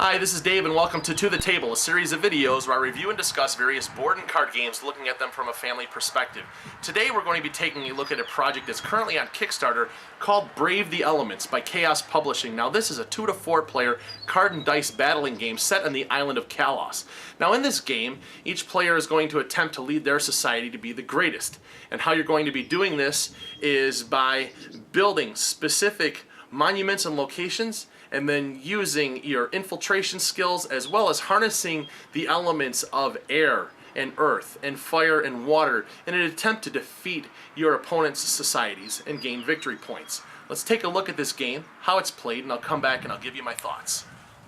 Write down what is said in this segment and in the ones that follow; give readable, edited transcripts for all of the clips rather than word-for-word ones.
Hi, this is Dave and welcome to the Table, a series of videos where I review and discuss various board and card games looking at them from a family perspective. Today we're going to be taking a look at a project that's currently on Kickstarter called Brave the Elements by Chaos Publishing. Now this is a 2 to 4 player card and dice battling game set on the island of Kalos. Now in this game, each player is going to attempt to lead their society to be the greatest. And how you're going to be doing this is by building specific monuments and locations, and then using your infiltration skills as well as harnessing the elements of air and earth and fire and water in an attempt to defeat your opponent's societies and gain victory points. Let's take a look at this game, how it's played, and I'll come back and I'll give you my thoughts.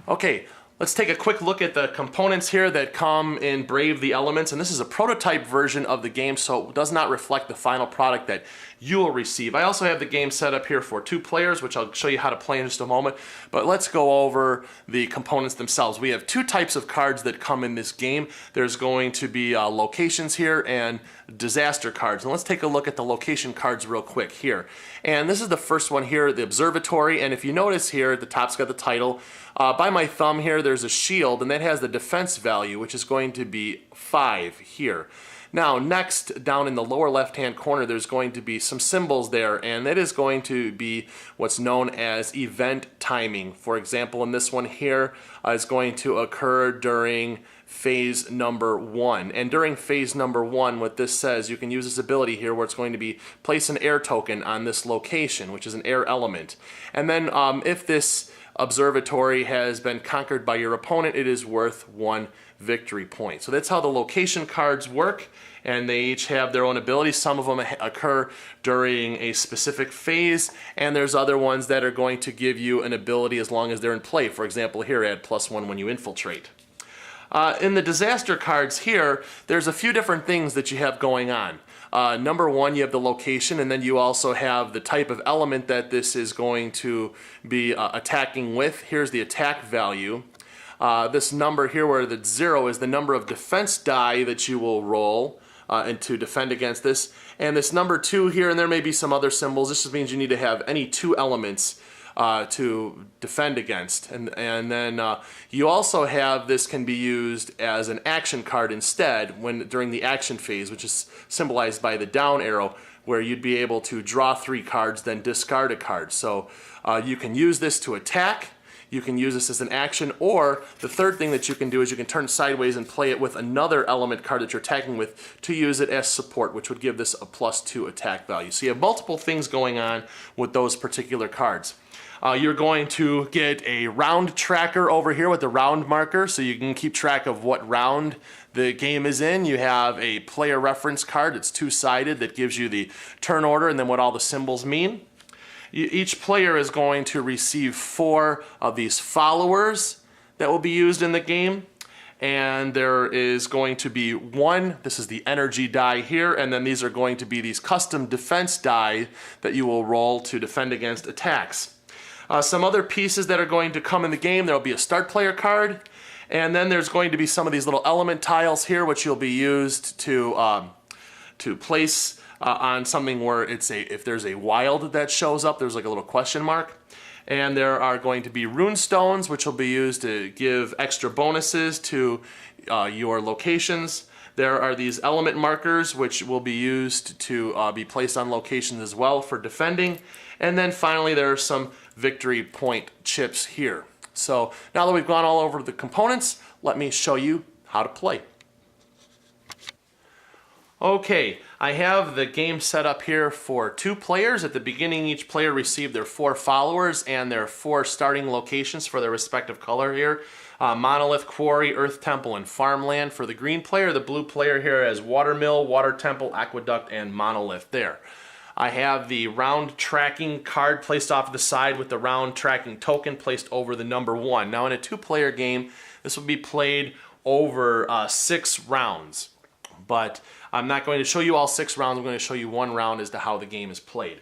Okay, let's take a quick look at the components here that come in Brave the Elements, and this is a prototype version of the game, so it does not reflect the final product that you will receive. I also have the game set up here for 2 players, which I'll show you how to play in just a moment, but let's go over the components themselves. We have 2 types of cards that come in this game. There's going to be locations here and disaster cards, and let's take a look at the location cards real quick here. And this is the first one here, the Observatory, and if you notice here at the top it's got the title. By my thumb here there's a shield, and that has the defense value, which is going to be 5 here. Now next, down in the lower left hand corner, there's going to be some symbols there, and that is going to be what's known as event timing. For example, in this one here is going to occur during phase number 1. And during phase number 1, what this says, you can use this ability here where it's going to be place an air token on this location, which is an air element. And then if this observatory has been conquered by your opponent, it is worth 1 victory point. So that's how the location cards work, and they each have their own abilities. Some of them occur during a specific phase, and there's other ones that are going to give you an ability as long as they're in play. For example, here add +1 when you infiltrate. In the disaster cards here, there's a few different things that you have going on. Number 1, you have the location, and then you also have the type of element that this is going to be attacking with. Here's the attack value. This number here where the 0 is the number of defense die that you will roll and to defend against this. And this number 2 here, and there may be some other symbols, this just means you need to have any 2 elements to defend against. And then you also have, this can be used as an action card instead during the action phase, which is symbolized by the down arrow, where you'd be able to draw 3 cards, then discard a card. So you can use this to attack, you can use this as an action, or the third thing that you can do is you can turn sideways and play it with another element card that you're attacking with to use it as support, which would give this a +2 attack value. So you have multiple things going on with those particular cards. You're going to get a round tracker over here with the round marker, so you can keep track of what round the game is in. You have a player reference card, it's 2-sided, that gives you the turn order and then what all the symbols mean. Each player is going to receive 4 of these followers that will be used in the game. And there is going to be 1, this is the energy die here, and then these are going to be these custom defense die that you will roll to defend against attacks. Some other pieces that are going to come in the game, there will be a start player card, and then there's going to be some of these little element tiles here which you'll be used to place on something where if there's a wild that shows up, there's like a little question mark. And there are going to be rune stones which will be used to give extra bonuses to your locations. There are these element markers which will be used to be placed on locations as well for defending. And then finally there are some victory point chips here. So now that we've gone all over the components, let me show you how to play. Okay, I have the game set up here for 2 players. At the beginning, each player received their 4 followers and their 4 starting locations for their respective color here. Monolith, Quarry, Earth Temple, and Farmland for the green player. The blue player here has Watermill, Water Temple, Aqueduct, and Monolith there. I have the round tracking card placed off to the side with the round tracking token placed over the number 1. Now in a 2-player game, this will be played over 6 rounds. But I'm not going to show you all 6 rounds, I'm going to show you 1 round as to how the game is played.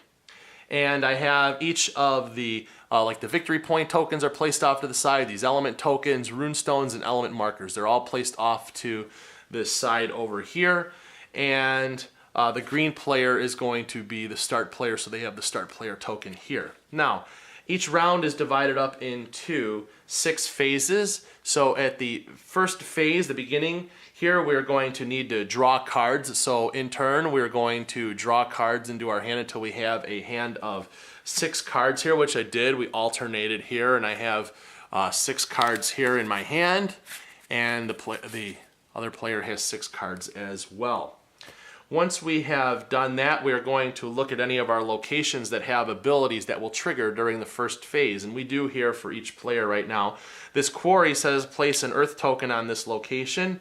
And I have each of the, like the victory point tokens are placed off to the side, these element tokens, rune stones, and element markers. They're all placed off to this side over here. And the green player is going to be the start player, so they have the start player token here. Now, Each round is divided up into 6 phases. So at the first phase, the beginning, here we're going to need to draw cards. So in turn, we're going to draw cards into our hand until we have a hand of 6 cards here, which I did. We alternated here, and I have 6 cards here in my hand, and the other player has 6 cards as well. Once we have done that, we are going to look at any of our locations that have abilities that will trigger during the first phase. And we do here for each player right now. This quarry says place an earth token on this location,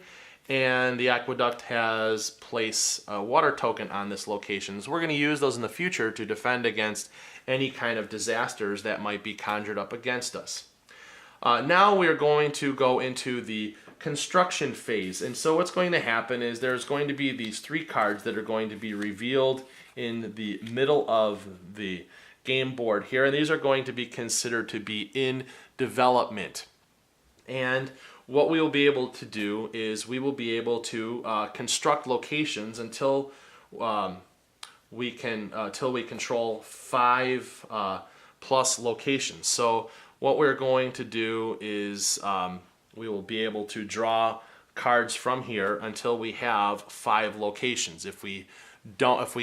and the aqueduct has place a water token on this location. So we're going to use those in the future to defend against any kind of disasters that might be conjured up against us. Now we are going to go into the construction phase. And so what's going to happen is there's going to be these 3 cards that are going to be revealed in the middle of the game board here, and these are going to be considered to be in development. And what we will be able to do is we will be able to construct locations until we control 5 plus locations. So what we're going to do is we will be able to draw cards from here until we have 5 locations. If we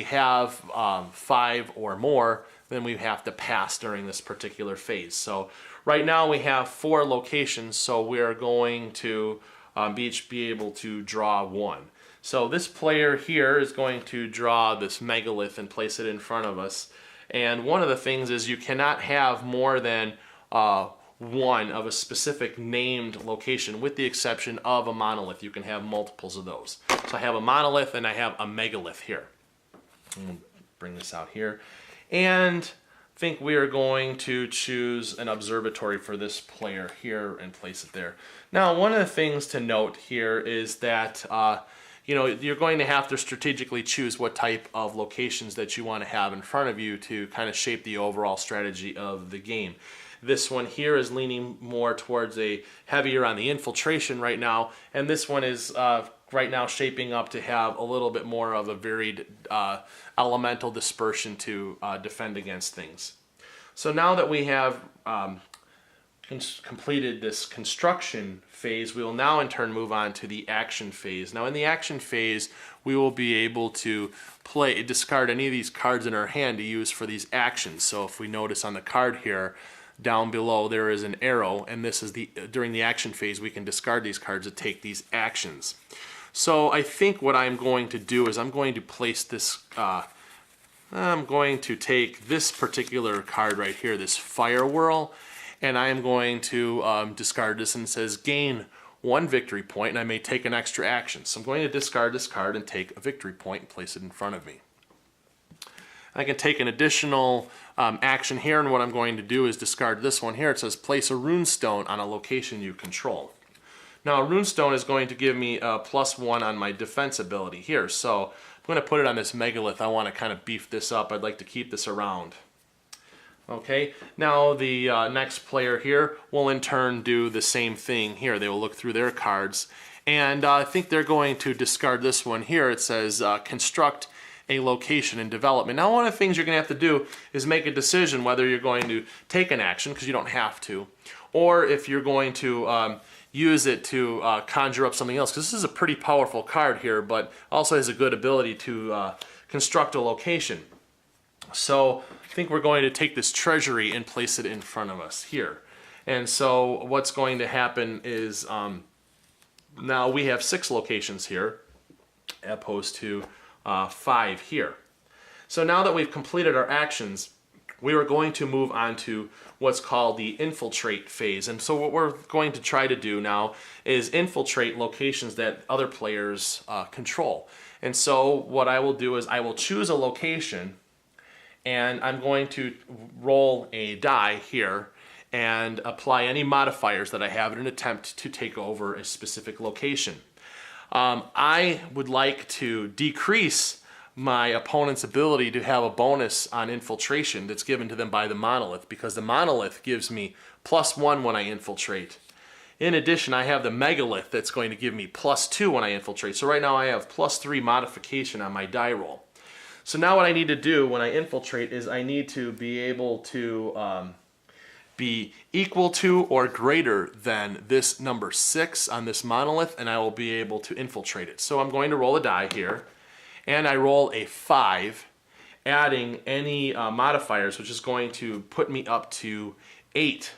have 5 or more, then we have to pass during this particular phase. So right now we have 4 locations, so we're going to each be able to draw 1. So this player here is going to draw this megalith and place it in front of us. And one of the things is you cannot have more than one of a specific named location, with the exception of a monolith. You can have multiples of those. So I have a monolith and I have a megalith here. Bring this out here. And I think we are going to choose an observatory for this player here and place it there. Now, one of the things to note here is that you're going to have to strategically choose what type of locations that you want to have in front of you to kind of shape the overall strategy of the game. This one here is leaning more towards a heavier on the infiltration right now, and this one is right now shaping up to have a little bit more of a varied elemental dispersion to defend against things. So now that we have completed this construction phase, we will now in turn move on to the action phase. Now in the action phase, we will be able to discard any of these cards in our hand to use for these actions. So if we notice on the card here, down below there is an arrow, and this is during the action phase we can discard these cards to take these actions. So I think what I'm going to do is I'm going to place this, I'm going to take this particular card right here, this Fire Whirl, and I am going to discard this, and it says gain 1 victory point, and I may take an extra action. So I'm going to discard this card and take a victory point and place it in front of me. I can take an additional action here, and what I'm going to do is discard this one here. It says place a runestone on a location you control. Now a runestone is going to give me a +1 on my defense ability here, so I'm going to put it on this megalith. I want to kind of beef this up. I'd like to keep this around. Okay, now the next player here will in turn do the same thing here. They will look through their cards, and I think they're going to discard this one here. It says construct a location in development. Now one of the things you're going to have to do is make a decision whether you're going to take an action, because you don't have to, or if you're going to use it to conjure up something else, because this is a pretty powerful card here, but also has a good ability to construct a location. So I think we're going to take this treasury and place it in front of us here. And so what's going to happen is now we have 6 locations here opposed to 5 here. So now that we've completed our actions, we are going to move on to what's called the infiltrate phase. And so what we're going to try to do now is infiltrate locations that other players control. And so what I will do is I will choose a location, and I'm going to roll a die here and apply any modifiers that I have in an attempt to take over a specific location. I would like to decrease my opponent's ability to have a bonus on infiltration that's given to them by the monolith, because the monolith gives me +1 when I infiltrate. In addition, I have the megalith that's going to give me +2 when I infiltrate. So right now I have +3 modification on my die roll. So now what I need to do when I infiltrate is I need to be able to be equal to or greater than this number 6 on this monolith, and I will be able to infiltrate it. So I'm going to roll a die here, and I roll a 5, adding any modifiers, which is going to put me up to 8,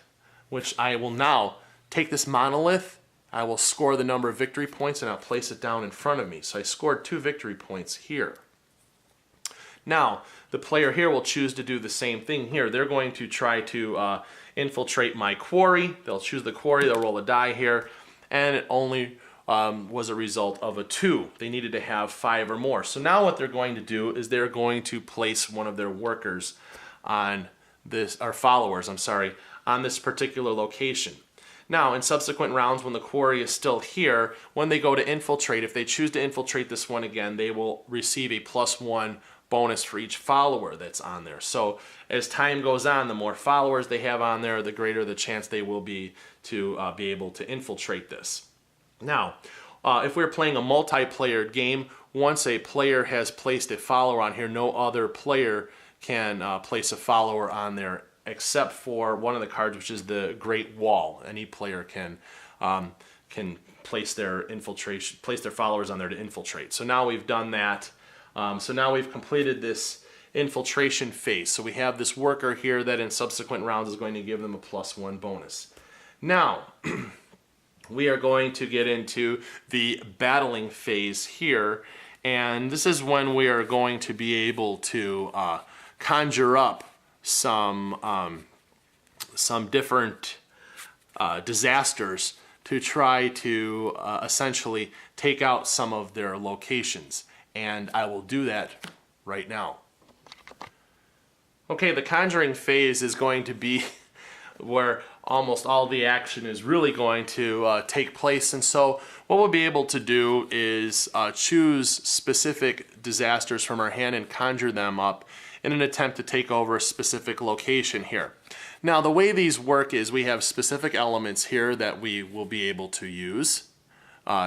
which I will now take this monolith, I will score the number of victory points, and I'll place it down in front of me. So I scored 2 victory points here. Now, the player here will choose to do the same thing here. They're going to try to infiltrate my quarry. They'll choose the quarry, they'll roll a die here, and it only was a result of a 2. They needed to have 5 or more. So now what they're going to do is they're going to place one of their workers on this, or followers, I'm sorry, on this particular location. Now, in subsequent rounds, when the quarry is still here, when they go to infiltrate, if they choose to infiltrate this one again, they will receive a +1 bonus for each follower that's on there. So as time goes on, the more followers they have on there, the greater the chance they will be to be able to infiltrate this. Now, if we're playing a multiplayer game, once a player has placed a follower on here, no other player can place a follower on there except for one of the cards, which is the Great Wall. Any player can place their followers on there to infiltrate. So now we've done that. So now we've completed this infiltration phase. So we have this worker here that in subsequent rounds is going to give them a +1 bonus. Now, we are going to get into the battling phase here, and this is when we are going to be able to conjure up some different disasters to try to essentially take out some of their locations, and I will do that right now. Okay, the Conjuring Phase is going to be where almost all the action is really going to take place, and so what we'll be able to do is choose specific disasters from our hand and conjure them up in an attempt to take over a specific location here. Now, the way these work is we have specific elements here that we will be able to use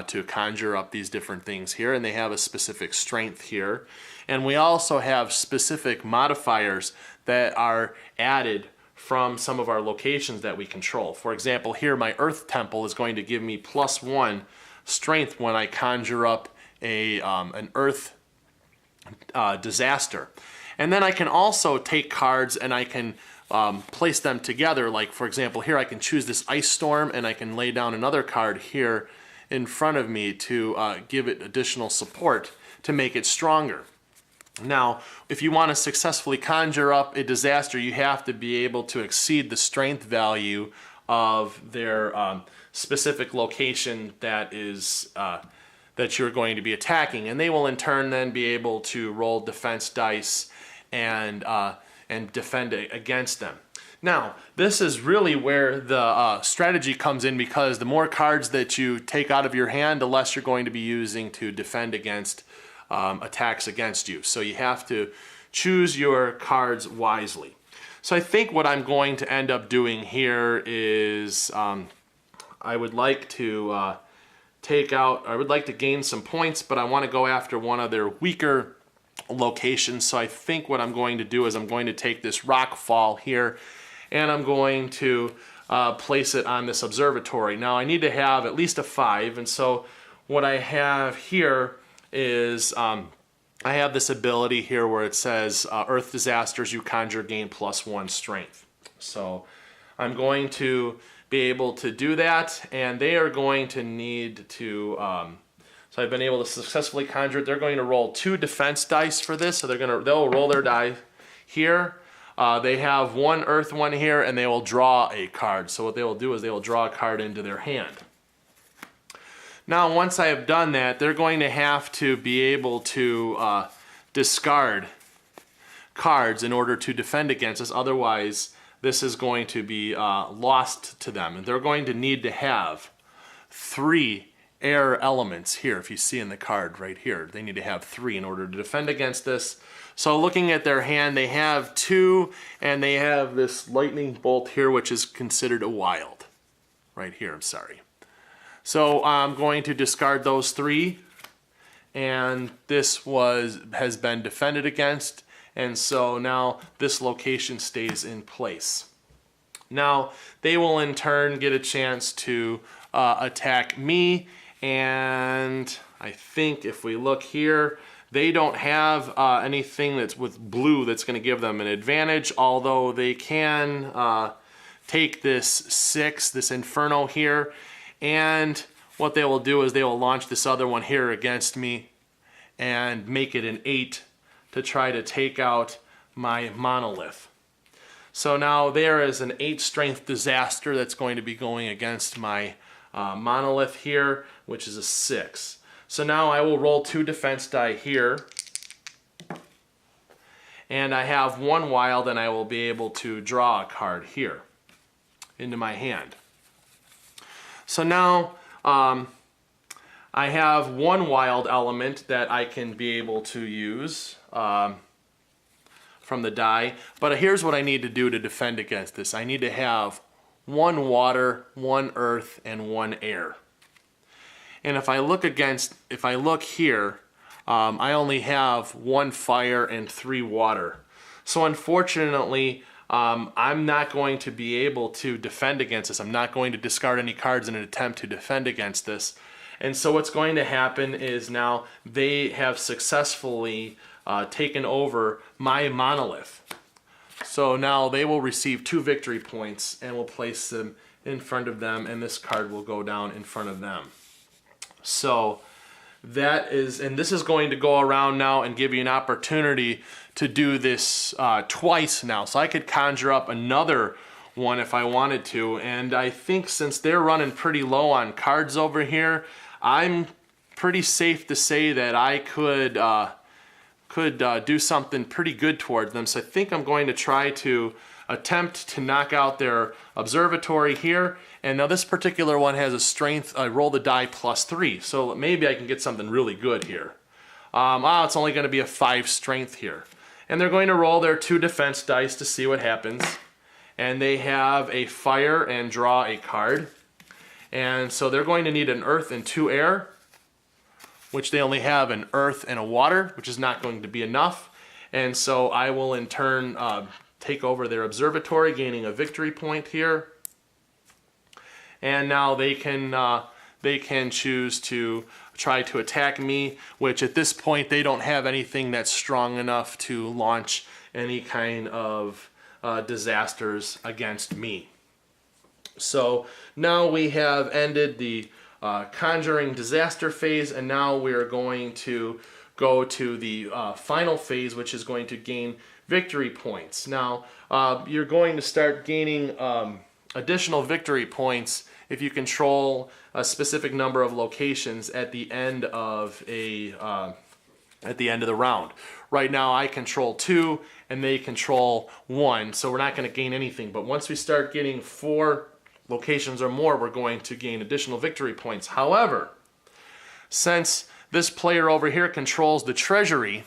to conjure up these different things here, and they have a specific strength here. And we also have specific modifiers that are added from some of our locations that we control. For example, here my Earth Temple is going to give me +1 strength when I conjure up an Earth disaster. And then I can also take cards and I can place them together. Like, for example, here I can choose this Ice Storm, and I can lay down another card here in front of me to give it additional support to make it stronger. Now, if you want to successfully conjure up a disaster, you have to be able to exceed the strength value of their specific location that is that you're going to be attacking, and they will in turn then be able to roll defense dice and defend against them. Now, this is really where the strategy comes in, because the more cards that you take out of your hand, the less you're going to be using to defend against attacks against you. So you have to choose your cards wisely. So I think what I'm going to end up doing here is I would like to gain some points, but I want to go after one of their weaker locations. So I think what I'm going to do is I'm going to take this rock fall here, and I'm going to place it on this observatory. Now I need to have at least a 5, and so what I have here is I have this ability here where it says Earth Disasters you conjure gain +1 strength. So I'm going to be able to do that, and they are going to need to so I've been able to successfully conjure it. They're going to roll 2 defense dice for this, so they'll roll their die here. They have 1 earth one here, and they will draw a card. So what they will do is they will draw a card into their hand. Now, once I have done that, they're going to have to be able to discard cards in order to defend against us. Otherwise, this is going to be lost to them. And they're going to need to have 3 air elements here. If you see in the card right here, they need to have 3 in order to defend against this. So looking at their hand, they have 2, and they have this lightning bolt here, which is considered a wild. Right here, I'm sorry. So I'm going to discard those 3, and this has been defended against, and so now this location stays in place. Now, they will in turn get a chance to attack me, and I think if we look here, they don't have anything that's with blue that's going to give them an advantage, although they can take this 6, this Inferno here, and what they will do is they will launch this other one here against me and make it an 8 to try to take out my Monolith. So now there is an 8 strength disaster that's going to be going against my Monolith here, which is a 6. So now I will roll 2 defense die here, and I have 1 wild, and I will be able to draw a card here into my hand. So now I have 1 wild element that I can be able to use from the die, but here's what I need to do to defend against this. I need to have 1 water, 1 earth, and 1 air. And if I look here, I only have 1 fire and 3 water. So unfortunately, I'm not going to be able to defend against this. I'm not going to discard any cards in an attempt to defend against this. And so what's going to happen is now they have successfully taken over my Monolith. So now they will receive 2 victory points, and we'll place them in front of them, and this card will go down in front of them. So that is, and this is going to go around now and give you an opportunity to do this twice now. So I could conjure up another one if I wanted to, and I think since they're running pretty low on cards over here, I'm pretty safe to say that I could do something pretty good towards them. So I think I'm going to try to attempt to knock out their observatory here. And now this particular one has a strength, roll the die +3. So maybe I can get something really good here. It's only going to be a 5 strength here. And they're going to roll their 2 defense dice to see what happens. And they have a fire and draw a card. And so they're going to need an earth and 2 air, which they only have an earth and a water, which is not going to be enough. And so I will in turn take over their observatory, gaining a victory point here. And now they can choose to try to attack me, which at this point they don't have anything that's strong enough to launch any kind of disasters against me. So now we have ended the Conjuring disaster phase, and now we're going to go to the final phase, which is going to gain victory points. Now you're going to start gaining additional victory points if you control a specific number of locations at the end of the round. Right now I control 2 and they control 1, so we're not going to gain anything. But once we start getting 4 locations or more, we're going to gain additional victory points. However, since this player over here controls the treasury,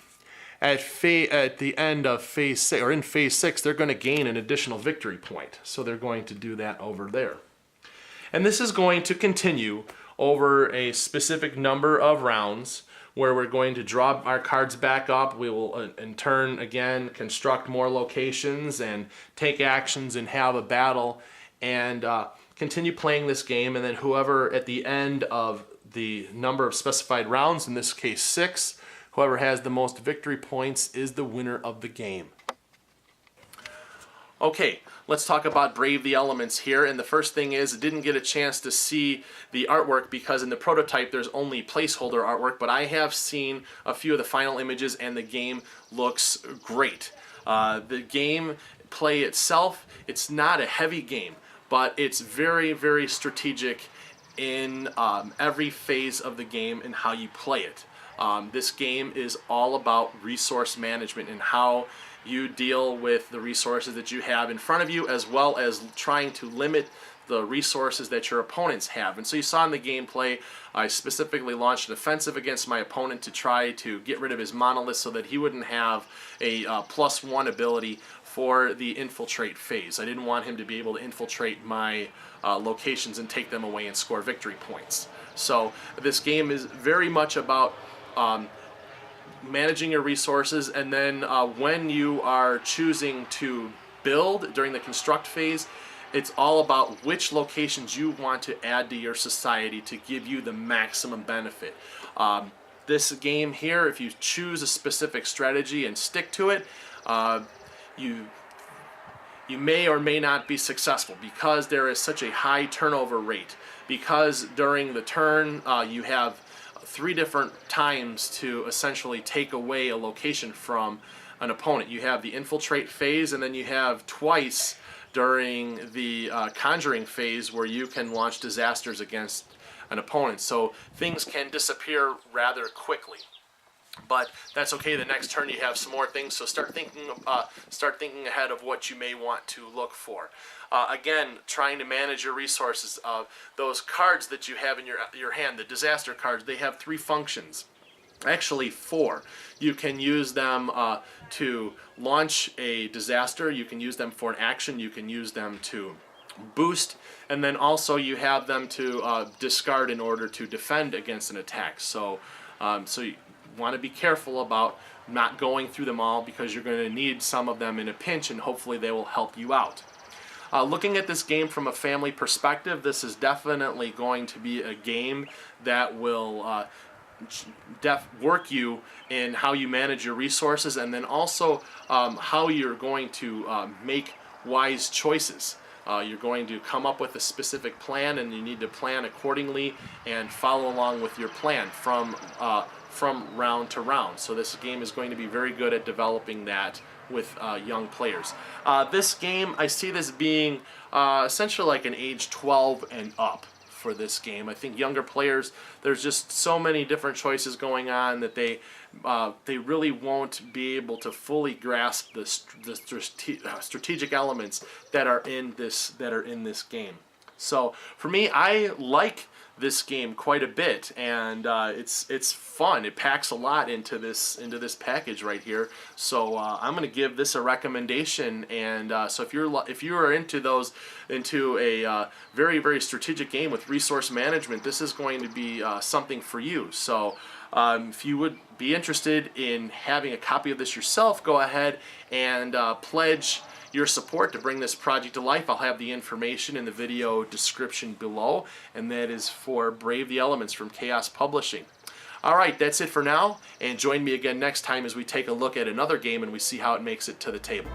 at the end of phase 6, or in phase 6, they're going to gain an additional victory point. So they're going to do that over there. And this is going to continue over a specific number of rounds where we're going to draw our cards back up. We will in turn again construct more locations and take actions and have a battle and continue playing this game. And then whoever at the end of the number of specified rounds, in this case 6, whoever has the most victory points is the winner of the game. Okay, let's talk about Brave the Elements here. And the first thing is, I didn't get a chance to see the artwork because in the prototype there's only placeholder artwork, but I have seen a few of the final images and the game looks great. The game play itself, it's not a heavy game, but it's very, very strategic in every phase of the game and how you play it. This game is all about resource management and how you deal with the resources that you have in front of you, as well as trying to limit the resources that your opponents have. And so you saw in the gameplay, I specifically launched an offensive against my opponent to try to get rid of his monolith so that he wouldn't have a +1 ability for the infiltrate phase. I didn't want him to be able to infiltrate my locations and take them away and score victory points. So this game is very much about managing your resources, and then when you are choosing to build during the construct phase, It's all about which locations you want to add to your society to give you the maximum benefit. This game here, if you choose a specific strategy and stick to it, you may or may not be successful because there is such a high turnover rate. Because during the turn, you have 3 different times to essentially take away a location from an opponent. You have the infiltrate phase, and then you have twice during the conjuring phase where you can launch disasters against an opponent. So things can disappear rather quickly. But that's okay. The next turn you have some more things, so start thinking ahead of what you may want to look for. Again, trying to manage your resources. Those cards that you have in your hand, the disaster cards, they have 3 functions. Actually 4. You can use them to launch a disaster, you can use them for an action, you can use them to boost, and then also you have them to discard in order to defend against an attack. So you want to be careful about not going through them all, because you're going to need some of them in a pinch, and hopefully they will help you out. Looking at this game from a family perspective, this is definitely going to be a game that will work you in how you manage your resources, and then also how you're going to make wise choices. You're going to come up with a specific plan, and you need to plan accordingly and follow along with your plan from round to round. So this game is going to be very good at developing that with young players. This game, I see this being essentially like an age 12 and up for this game. I think younger players, there's just so many different choices going on that they really won't be able to fully grasp the strategic elements that are in this game. So for me, I like this game quite a bit, and it's fun. It packs a lot into this package right here. So I'm going to give this a recommendation. And so if you are into a very, very strategic game with resource management, this is going to be something for you. So if you would be interested in having a copy of this yourself, go ahead and pledge your support to bring this project to life. I'll have the information in the video description below, and that is for Brave the Elements from Chaos Publishing. Alright, that's it for now, and join me again next time as we take a look at another game and we see how it makes it to the table.